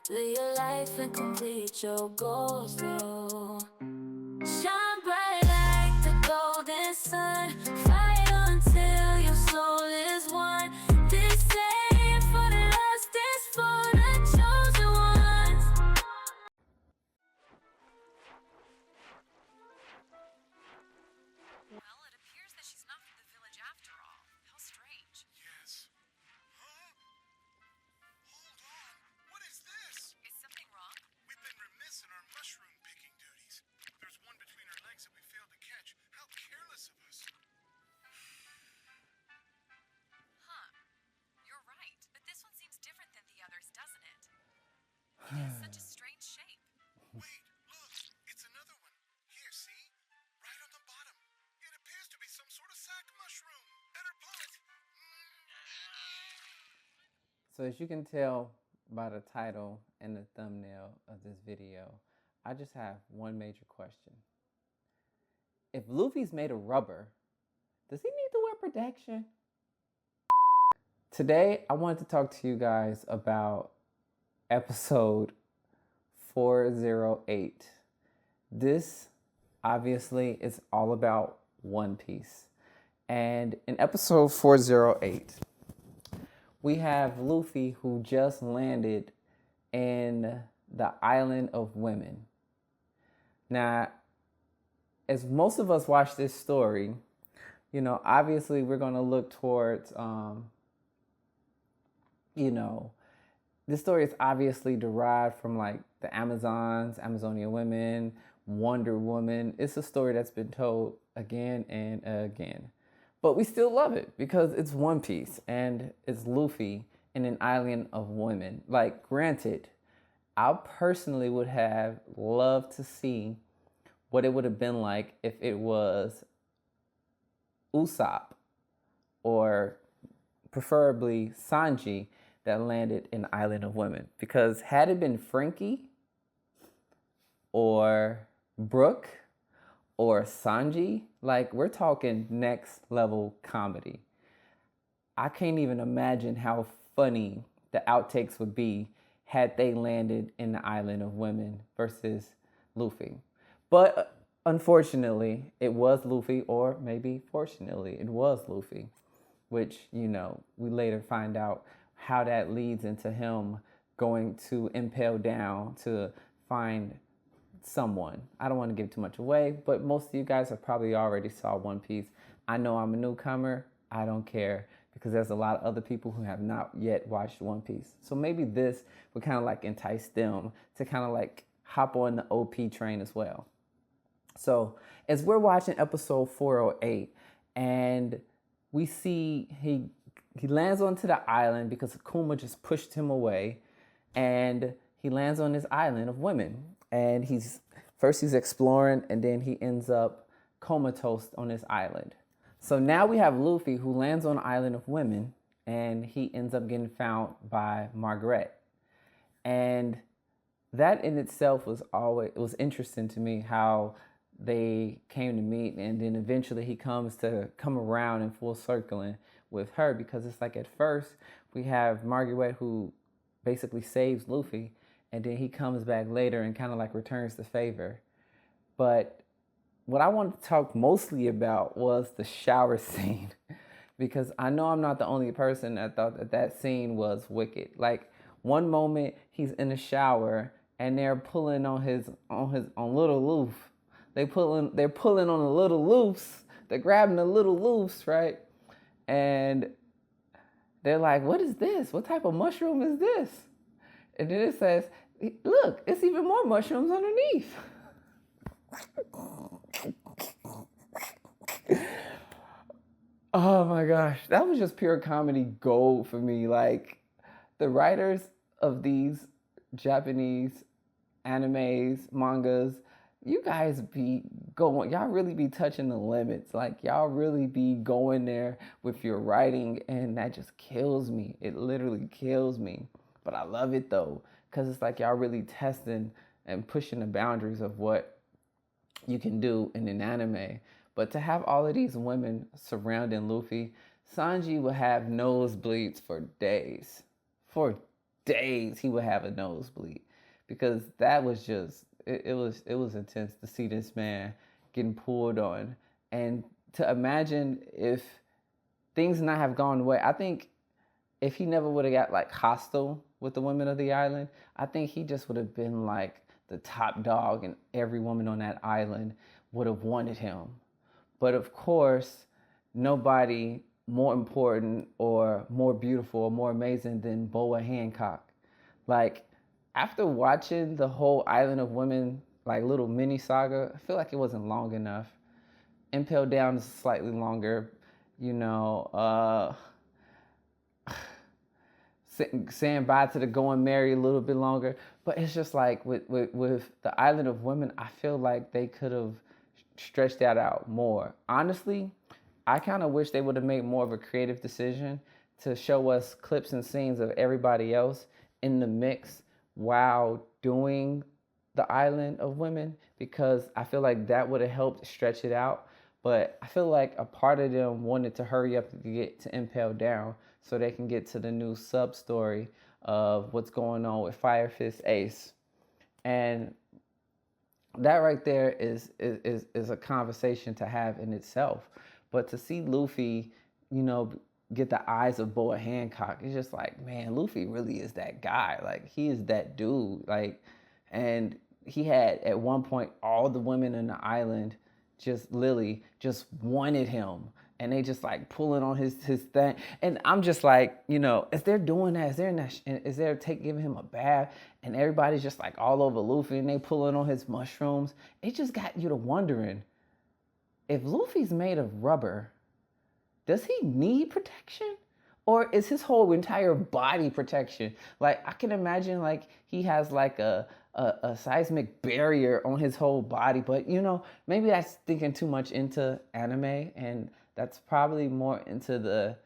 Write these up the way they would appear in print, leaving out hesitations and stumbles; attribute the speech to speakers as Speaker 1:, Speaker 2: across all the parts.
Speaker 1: Live your life and complete your goals, though. Shine bright like the golden sun. Fight until your soul is one. This ain't for the lost, this for the chosen ones.
Speaker 2: Well, it appears that she's not from the village after all. How strange.
Speaker 3: Yes. Huh? Hold on. What is this?
Speaker 2: Is something wrong?
Speaker 3: We've been remiss in our mushroom picking duties. There's one between her legs that we failed to catch. How careless of us.
Speaker 2: Huh. You're right. But this one seems different than the others, doesn't it? It has such a strange shape.
Speaker 3: Wait, look. It's another one. Here, see? Right on the bottom. It appears to be some sort of sack mushroom. Better pull it.
Speaker 4: So as you can tell by the title and the thumbnail of this video, I just have one major question. If Luffy's made of rubber, does he need to wear protection? Today, I wanted to talk to you guys about episode 408. This, obviously, is all about One Piece. And in episode 408, we have Luffy who just landed in the island of women. Now, as most of us watch this story, obviously we're going to look towards, this story is obviously derived from like the Amazons, Amazonian women, Wonder Woman. It's a story that's been told again and again. But we still love it because it's One Piece and it's Luffy in an island of women. Like, granted, I personally would have loved to see what it would have been like if it was Usopp or preferably Sanji that landed in the island of women. Because had it been Frankie or Brooke or Sanji, like, we're talking next level comedy. I can't even imagine how funny the outtakes would be had they landed in the island of women versus Luffy. But unfortunately, it was Luffy, or maybe fortunately, it was Luffy, which, we later find out how that leads into him going to Impel Down to find someone. I don't want to give too much away, but most of you guys have probably already saw One Piece. I know I'm a newcomer. I don't care because there's a lot of other people who have not yet watched One Piece. So maybe this would kind of like entice them to kind of like hop on the OP train as well. So as we're watching episode 408 and we see he lands onto the island because Akuma just pushed him away, and he lands on this island of women. And he's exploring, and then he ends up comatose on this island. So now we have Luffy who lands on the island of women, and he ends up getting found by Margaret. And that in itself was interesting to me, how they came to meet, and then eventually he come around in full circling with her, because it's like at first we have Margaret who basically saves Luffy, and then he comes back later and kind of like returns the favor. But what I wanted to talk mostly about was the shower scene, because I know I'm not the only person that thought that scene was wicked. Like, one moment he's in the shower and they're pulling on little Luffy. They're pulling on the little loose. They're grabbing the little loose, right? And they're like, "What is this? What type of mushroom is this?" And then it says, "Look, it's even more mushrooms underneath." Oh my gosh, that was just pure comedy gold for me. Like, the writers of these Japanese animes, mangas, you guys y'all really be touching the limits. Like, y'all really be going there with your writing, and that just kills me. It literally kills me. But I love it though, because it's like y'all really testing and pushing the boundaries of what you can do in an anime. But to have all of these women surrounding Luffy, Sanji will have nosebleeds for days. For days he would have a nosebleed, because that was just it was intense to see this man getting pulled on, and to imagine if things not have gone away. I think if he never would have got like hostile with the women of the island, I think he just would have been like the top dog, and every woman on that island would have wanted him. But of course, nobody more important or more beautiful or more amazing than Boa Hancock. Like, after watching the whole Island of Women, like, little mini saga, I feel like it wasn't long enough. Impel Down is slightly longer, you know. Saying bye to the Going Merry a little bit longer, but it's just like with the Island of Women, I feel like they could have stretched that out more. Honestly, I kind of wish they would have made more of a creative decision to show us clips and scenes of everybody else in the mix while doing the Island of Women, because I feel like that would have helped stretch it out. But I feel like a part of them wanted to hurry up to get to Impel Down so they can get to the new sub story of what's going on with Fire Fist Ace. And that right there is a conversation to have in itself. But to see Luffy, you know, get the eyes of Boa Hancock, it's just like, man, Luffy really is that guy. Like, he is that dude. Like, and he had at one point all the women in the island just literally just wanted him, and they just like pulling on his thing. And I'm just like, you know, as they're doing that, is there giving him a bath, and everybody's just like all over Luffy, and they pulling on his mushrooms. It just got you to wondering, if Luffy's made of rubber, does he need protection? Or is his whole entire body protection? Like, I can imagine like he has like a seismic barrier on his whole body, but you know, maybe that's thinking too much into anime, and that's probably more into like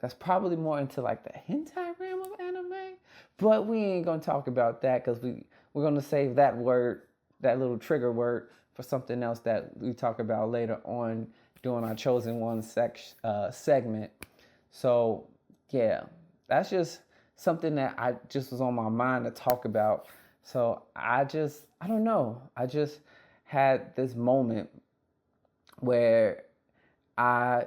Speaker 4: the hentai realm of anime. But we ain't gonna talk about that, because we're gonna save that word, that little trigger word, for something else that we talk about later on during our Chosen One segment. So yeah, that's just something that I just was on my mind to talk about. So I don't know. I just had this moment where I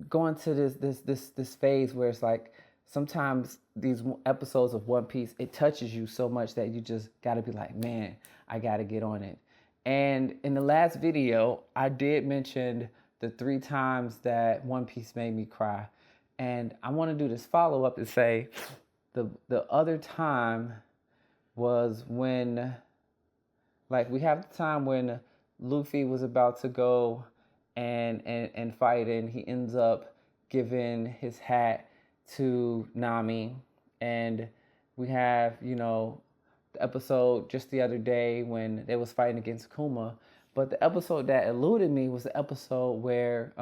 Speaker 4: go into this phase where it's like, sometimes these episodes of One Piece, it touches you so much that you just gotta be like, man, I gotta get on it. And in the last video, I did mention the 3 times that One Piece made me cry. And I want to do this follow-up and say the other time was when, like, we have the time when Luffy was about to go and fight, and he ends up giving his hat to Nami. And we have, you know, the episode just the other day when they was fighting against Kuma. But the episode that eluded me was the episode where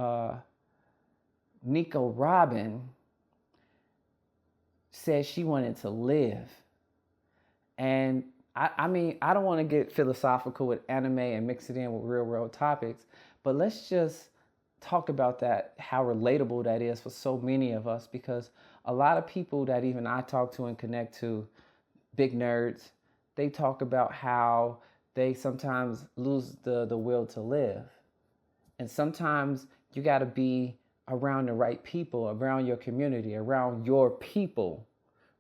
Speaker 4: Nico Robin said she wanted to live. And I mean, I don't want to get philosophical with anime and mix it in with real world topics, but let's just talk about that, how relatable that is for so many of us, because a lot of people that even I talk to and connect to, big nerds, they talk about how they sometimes lose the will to live. And sometimes you got to be around the right people, around your community, around your people,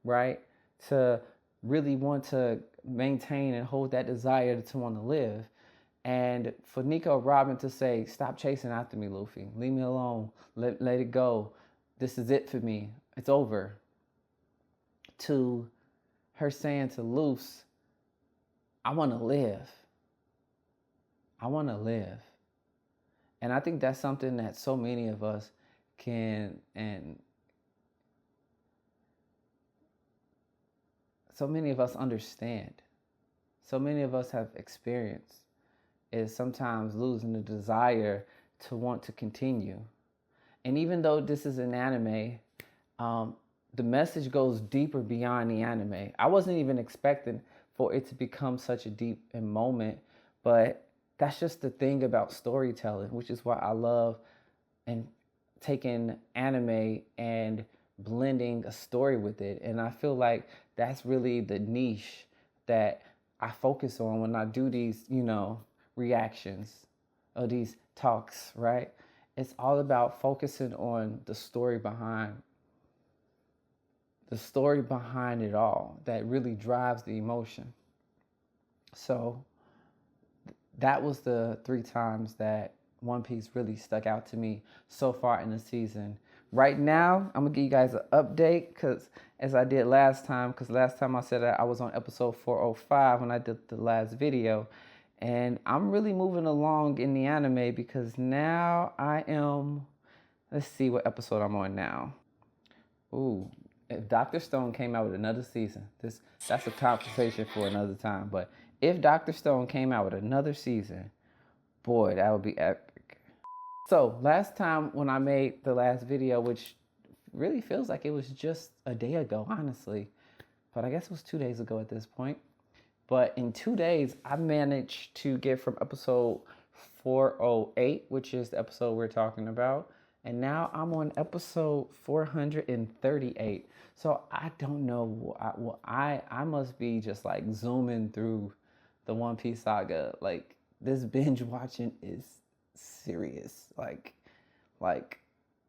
Speaker 4: right? To really want to maintain and hold that desire to want to live. And for Nico Robin to say, stop chasing after me, Luffy. Leave me alone. Let it go. This is it for me. It's over. To her saying to Luce, I want to live. I want to live. And I think that's something that so many of us can, and so many of us understand. So many of us have experienced, is sometimes losing the desire to want to continue. And even though this is an anime, the message goes deeper beyond the anime. I wasn't even expecting for it to become such a deep moment, but that's just the thing about storytelling, which is why I love and taking anime and blending a story with it. And I feel like that's really the niche that I focus on when I do these, reactions or these talks, right? It's all about focusing on the story behind it all that really drives the emotion. So that was the 3 times that One Piece really stuck out to me so far in the season. Right now, I'm gonna give you guys an update because as I did last time, because last time I said that I was on episode 405 when I did the last video, and I'm really moving along in the anime because now I am, let's see what episode I'm on now. Ooh, if Dr. Stone came out with another season, that's a conversation for another time, but if Dr. Stone came out with another season, boy, that would be epic. So last time when I made the last video, which really feels like it was just a day ago, honestly, but I guess it was 2 days ago at this point. But in 2 days, I managed to get from episode 408, which is the episode we're talking about, and now I'm on episode 438. So I don't know. I must be just like zooming through the One Piece saga. Like, this binge watching is serious. Like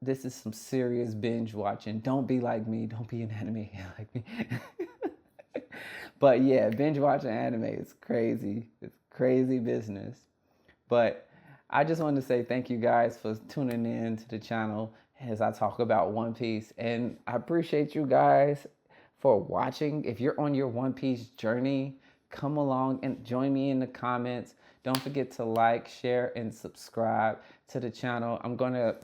Speaker 4: this is some serious binge watching. Don't be like me. Don't be an anime like me. But yeah, binge watching anime is crazy. It's crazy business. But I just wanted to say thank you guys for tuning in to the channel as I talk about One Piece. And I appreciate you guys for watching. If you're on your One Piece journey, come along and join me in the comments. Don't forget to like, share, and subscribe to the channel. I'm going to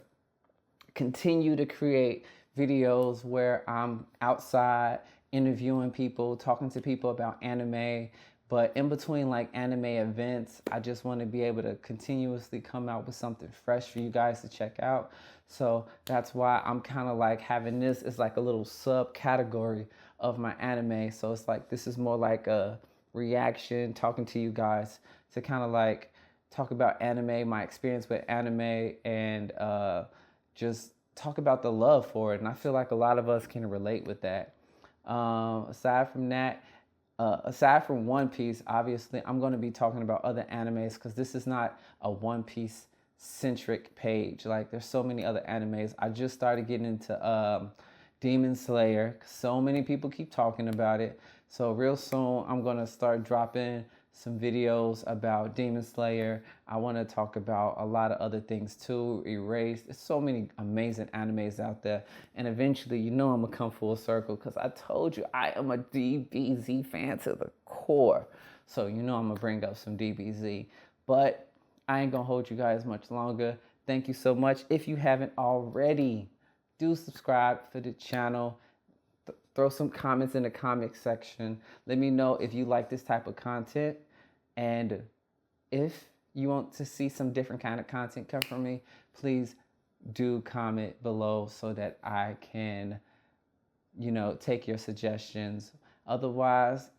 Speaker 4: continue to create videos where I'm outside interviewing people, talking to people about anime. But in between like anime events, I just want to be able to continuously come out with something fresh for you guys to check out. So that's why I'm kind of like having this as like a little subcategory of my anime. So it's like, this is more like a reaction, talking to you guys to kind of like talk about anime, my experience with anime, and just talk about the love for it. And I feel like a lot of us can relate with that. Aside from that, aside from One Piece, obviously, I'm going to be talking about other animes because this is not a One Piece centric page. Like, there's so many other animes. I just started getting into Demon Slayer. So many people keep talking about it. So real soon, I'm going to start dropping some videos about Demon Slayer. I want to talk about a lot of other things too. Erased. There's so many amazing animes out there. And eventually, I'm going to come full circle because I told you I am a DBZ fan to the core. So I'm going to bring up some DBZ. But I ain't going to hold you guys much longer. Thank you so much. If you haven't already, do subscribe for the channel. Throw some comments in the comment section. Let me know if you like this type of content. And if you want to see some different kind of content come from me, please do comment below so that I can, take your suggestions. Otherwise,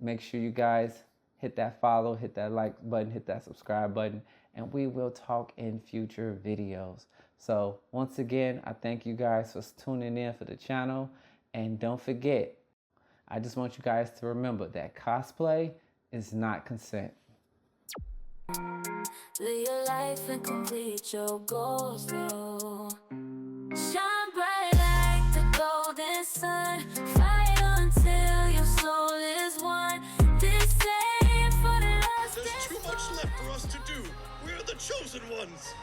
Speaker 4: make sure you guys hit that follow, hit that like button, hit that subscribe button, and we will talk in future videos. So once again, I thank you guys for tuning in for the channel. And don't forget, I just want you guys to remember that cosplay is not consent.
Speaker 1: Live your life and complete your goals, though. Shine bright like the golden sun. Fight until your soul is one. This ain't for the last.
Speaker 3: There's too much left for us to do. We're the chosen ones.